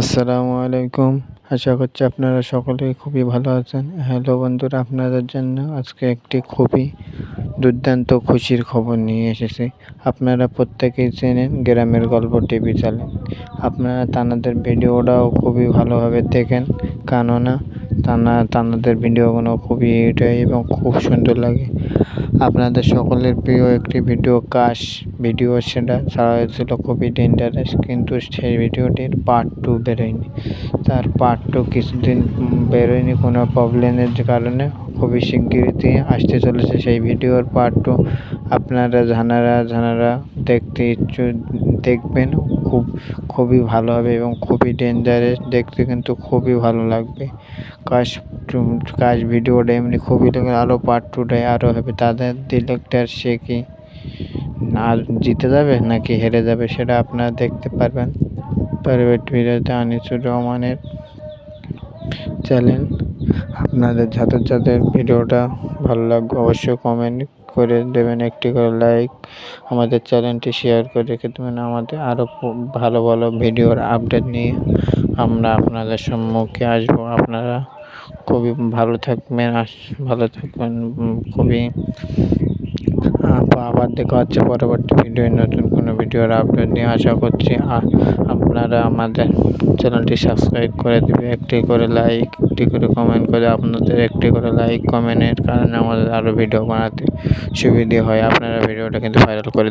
আসসালামু আলাইকুম। আশা করছি আপনারা সকলেই খুবই ভালো আছেন। হ্যালো বন্ধুরা, আপনাদের জন্য আজকে একটি খুবই দুর্দান্ত খুশির খবর নিয়ে এসেছি। আপনারা প্রত্যেকেই চেনেন গ্রামের গল্প টিভি চ্যানেল। আপনারা তানাদের ভিডিওটাও খুবই ভালোভাবে দেখেন, কেননা তানাদের ভিডিওগুলো খুবই এডিট এবং খুব সুন্দর লাগে। আপনাদের সকলের প্রিয় একটি ভিডিও ভিডিও সেটা ছাড়া হয়েছিল খুবই ডেঞ্জারাস, কিন্তু সেই ভিডিওটির পার্ট 2 বেরোয়নি। তার পার্ট 2 কিছুদিন বেরোয়নি কোনো প্রবলেমের কারণে। খুবই শিগগিরই আসতে চলেছে সেই ভিডিওর পার্ট 2। আপনারা যারা দেখতে দেখবেন, খুবই ভালো হবে এবং খুবই ডেঞ্জারাস, দেখতে কিন্তু খুবই ভালো লাগবে। কাশ ভিডিওটা এমনি খুবই আরও পার্ট 2টায় আরও হবে। তাদের ডিরেক্টর সে কি আর জিতে যাবে নাকি হেরে যাবে সেটা আপনারা দেখতে পারবেন পরবর্তী ভিডিওতে। আনিসুর রহমানের চ্যানেল। আপনাদের যাদের ভিডিওটা ভালো লাগবে অবশ্যই কমেন্ট করে দেবেন, একটি করে লাইক, আমাদের চ্যানেলটি শেয়ার করে রেখে দেবেন। আমাদের আরও ভালো ভালো ভিডিওর আপডেট নিয়ে আমরা আপনাদের সম্মুখে আসবো। আপনারা খুবই ভালো থাকবেন খুবই। আবার দেখা হচ্ছে পরবর্তী ভিডিও, নতুন কোনো ভিডিওর আপডেট নিয়ে। আশা করছি আপনারা আমাদের চ্যানেলটি সাবস্ক্রাইব করে দেবে, একটি করে লাইক, একটি করে কমেন্ট করে। আপনাদের একটি করে লাইক কমেন্টের কারণে আমাদের আরও ভিডিও বানাতে সুবিধে হয়। আপনারা ভিডিওটা কিন্তু ভাইরাল করে